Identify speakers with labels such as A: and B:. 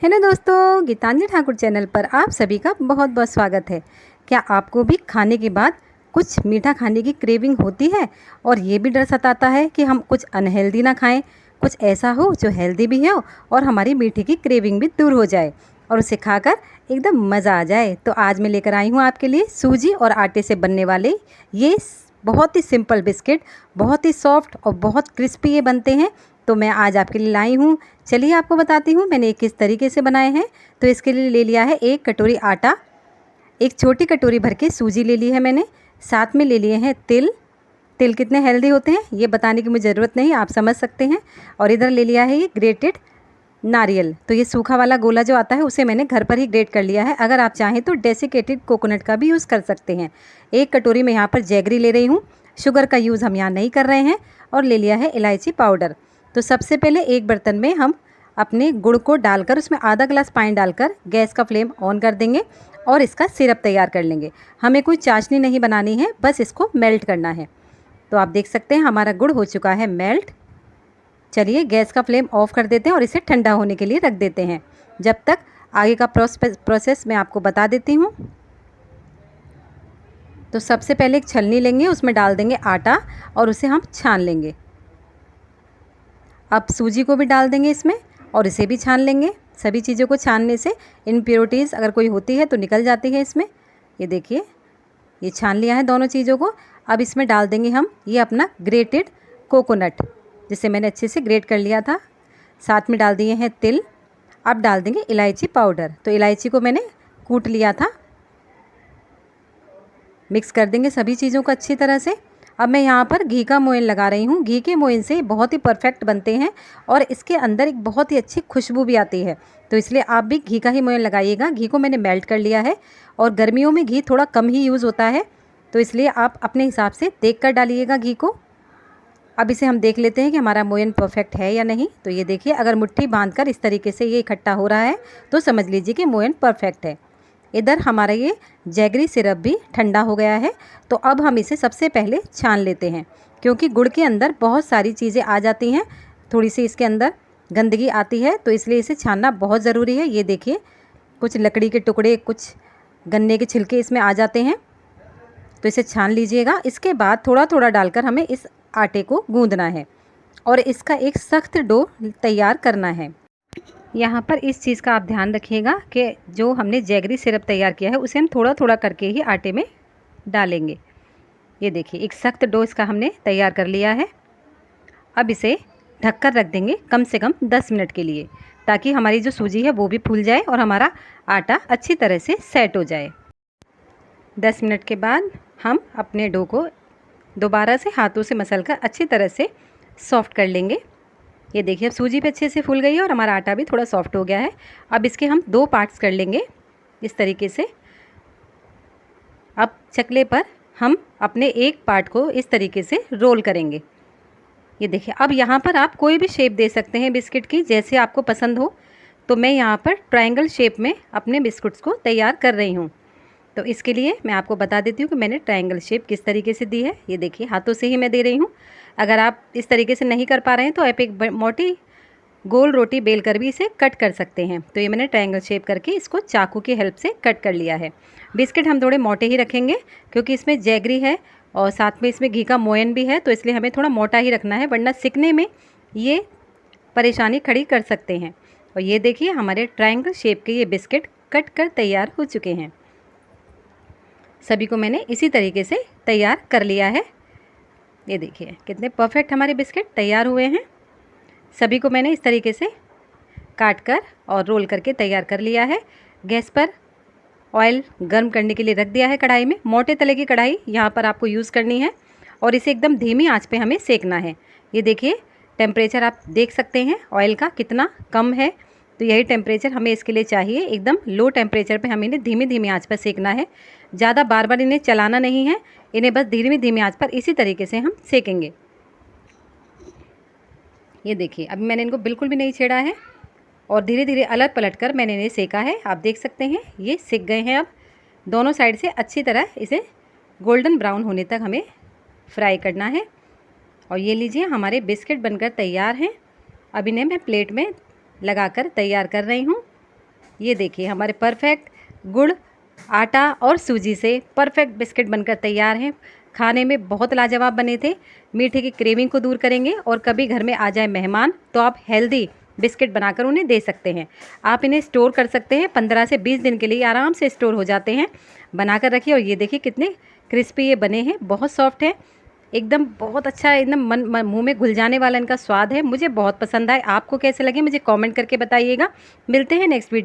A: Hello दोस्तों, Geetanjali Thakur channel पर आप सभी का बहुत बहुत स्वागत है। क्या आपको भी खाने के बाद कुछ मीठा खाने की क्रेविंग होती है और ये भी डर सताता है कि हम कुछ अनहेल्दी ना खाएं, कुछ ऐसा हो जो हेल्दी भी हो और हमारी मीठे की क्रेविंग भी दूर हो जाए और उसे खाकर एकदम मज़ा आ जाए। तो आज मैं लेकर आई हूँ आपके लिए सूजी और आटे से बनने वाले ये बहुत ही सिंपल बिस्किट। बहुत ही सॉफ्ट और बहुत क्रिस्पी ये बनते हैं। तो मैं आज आपके लिए लाई हूँ। चलिए आपको बताती हूँ मैंने किस तरीके से बनाए हैं। तो इसके लिए ले लिया है 1 कटोरी आटा, एक छोटी कटोरी भर के सूजी ले ली है मैंने, साथ में ले लिए हैं तिल। तिल कितने हेल्दी होते हैं ये बताने की मुझे ज़रूरत नहीं, आप समझ सकते हैं। और इधर ले लिया है ये ग्रेटेड नारियल। तो ये सूखा वाला गोला जो आता है उसे मैंने घर पर ही ग्रेट कर लिया है। अगर आप चाहें तो डेसिकेटेड कोकोनट का भी यूज़ कर सकते हैं। 1 कटोरी में यहाँ पर जैगरी ले रही हूँ, शुगर का यूज़ हम यहाँ नहीं कर रहे हैं। और ले लिया है इलायची पाउडर। तो सबसे पहले एक बर्तन में हम अपने गुड़ को डालकर उसमें आधा ग्लास पानी डालकर गैस का फ्लेम ऑन कर देंगे और इसका सिरप तैयार कर लेंगे। हमें कोई चाशनी नहीं बनानी है, बस इसको मेल्ट करना है। तो आप देख सकते हैं हमारा गुड़ हो चुका है मेल्ट। चलिए गैस का फ्लेम ऑफ कर देते हैं और इसे ठंडा होने के लिए रख देते हैं। जब तक आगे का प्रोसेस मैं आपको बता देती हूँ। तो सबसे पहले एक छलनी लेंगे, उसमें डाल देंगे आटा और उसे हम छान लेंगे। अब सूजी को भी डाल देंगे इसमें और इसे भी छान लेंगे। सभी चीज़ों को छानने से इम्प्योरिटीज़ अगर कोई होती है तो निकल जाती है इसमें। ये देखिए, ये छान लिया है दोनों चीज़ों को। अब इसमें डाल देंगे हम ये अपना ग्रेटेड कोकोनट, जिसे मैंने अच्छे से ग्रेट कर लिया था। साथ में डाल दिए हैं तिल। अब डाल देंगे इलायची पाउडर। तो इलायची को मैंने कूट लिया था। मिक्स कर देंगे सभी चीज़ों को अच्छी तरह से। अब मैं यहाँ पर घी का मोयन लगा रही हूँ। घी के मोयन से बहुत ही परफेक्ट बनते हैं और इसके अंदर एक बहुत ही अच्छी खुशबू भी आती है। तो इसलिए आप भी घी का ही मोयन लगाइएगा। घी को मैंने मेल्ट कर लिया है और गर्मियों में घी थोड़ा कम ही यूज़ होता है, तो इसलिए आप अपने हिसाब से देख कर डालिएगा घी को। अब इसे हम देख लेते हैं कि हमारा मोयन परफेक्ट है या नहीं। तो ये देखिए, अगर मुट्ठी बांधकर इस तरीके से ये इकट्ठा हो रहा है तो समझ लीजिए कि मोयन परफेक्ट है। इधर हमारा ये जैगरी सिरप भी ठंडा हो गया है। तो अब हम इसे सबसे पहले छान लेते हैं, क्योंकि गुड़ के अंदर बहुत सारी चीज़ें आ जाती हैं, थोड़ी सी इसके अंदर गंदगी आती है, तो इसलिए इसे छानना बहुत ज़रूरी है। ये देखिए, कुछ लकड़ी के टुकड़े, कुछ गन्ने के छिलके इसमें आ जाते हैं, तो इसे छान लीजिएगा। इसके बाद थोड़ा थोड़ा डालकर हमें इस आटे को गूंदना है और इसका एक सख्त डो तैयार करना है। यहाँ पर इस चीज़ का आप ध्यान रखिएगा कि जो हमने जैगरी सिरप तैयार किया है उसे हम थोड़ा थोड़ा करके ही आटे में डालेंगे। ये देखिए, एक सख्त डो इसका हमने तैयार कर लिया है। अब इसे ढककर रख देंगे कम से कम 10 मिनट के लिए, ताकि हमारी जो सूजी है वो भी फूल जाए और हमारा आटा अच्छी तरह से सेट हो जाए। 10 मिनट के बाद हम अपने डो को दोबारा से हाथों से मसलकर अच्छी तरह से सॉफ्ट कर लेंगे। ये देखिए, अब सूजी पे अच्छे से फूल गई है और हमारा आटा भी थोड़ा सॉफ्ट हो गया है। अब इसके हम 2 पार्ट्स कर लेंगे इस तरीके से। अब चकले पर हम अपने एक पार्ट को इस तरीके से रोल करेंगे। ये देखिए, अब यहाँ पर आप कोई भी शेप दे सकते हैं बिस्किट की, जैसे आपको पसंद हो। तो मैं यहाँ पर ट्रायंगल शेप में अपने बिस्कुट्स को तैयार कर रही हूँ। तो इसके लिए मैं आपको बता देती हूँ कि मैंने ट्रायंगल शेप किस तरीके से दी है। ये देखिए, हाथों से ही मैं दे रही हूँ। अगर आप इस तरीके से नहीं कर पा रहे हैं तो आप एक मोटी गोल रोटी बेल कर भी इसे कट कर सकते हैं। तो ये मैंने ट्रायंगल शेप करके इसको चाकू की हेल्प से कट कर लिया है। बिस्किट हम थोड़े मोटे ही रखेंगे, क्योंकि इसमें जैगरी है और साथ में इसमें घी का मोयन भी है, तो इसलिए हमें थोड़ा मोटा ही रखना है, वरना सिकने में ये परेशानी खड़ी कर सकते हैं। और ये देखिए, हमारे ट्रायंगल शेप के ये बिस्किट कट कर तैयार हो चुके हैं। सभी को मैंने इसी तरीके से तैयार कर लिया है। ये देखिए, कितने परफेक्ट हमारे बिस्किट तैयार हुए हैं। सभी को मैंने इस तरीके से काट कर और रोल करके तैयार कर लिया है। गैस पर ऑयल गर्म करने के लिए रख दिया है कढ़ाई में। मोटे तले की कढ़ाई यहाँ पर आपको यूज़ करनी है और इसे एकदम धीमी आंच पे हमें सेकना है। ये देखिए, टेम्परेचर आप देख सकते हैं ऑयल का कितना कम है। तो यही टेम्परेचर हमें इसके लिए चाहिए। एकदम लो टेम्परेचर पे हमें इन्हें धीमी धीमी आंच पर सेकना है। ज़्यादा बार बार इन्हें चलाना नहीं है, इन्हें बस धीमी धीमी आंच पर इसी तरीके से हम सेकेंगे। ये देखिए, अभी मैंने इनको बिल्कुल भी नहीं छेड़ा है और धीरे धीरे अलट पलट कर मैंने इन्हें सेका है। आप देख सकते हैं ये सिक गए हैं। अब दोनों साइड से अच्छी तरह इसे गोल्डन ब्राउन होने तक हमें फ्राई करना है। और ये लीजिए, हमारे बिस्किट बनकर तैयार हैं। अब इन्हें मैं प्लेट में लगाकर तैयार कर रही हूँ। ये देखिए हमारे परफेक्ट गुड़, आटा और सूजी से परफेक्ट बिस्किट बनकर तैयार हैं। खाने में बहुत लाजवाब बने थे। मीठे की क्रेविंग को दूर करेंगे और कभी घर में आ जाए मेहमान तो आप हेल्दी बिस्किट बनाकर उन्हें दे सकते हैं। आप इन्हें स्टोर कर सकते हैं, 15 से 20 दिन के लिए आराम से स्टोर हो जाते हैं। बनाकर रखिए और ये देखिए कितने क्रिस्पी ये बने हैं, बहुत सॉफ्ट है एकदम, बहुत अच्छा एकदम मुंह में घुल जाने वाला इनका स्वाद है। मुझे बहुत पसंद आए। आपको कैसे लगे मुझे कमेंट करके बताइएगा। मिलते हैं नेक्स्ट वीडियो।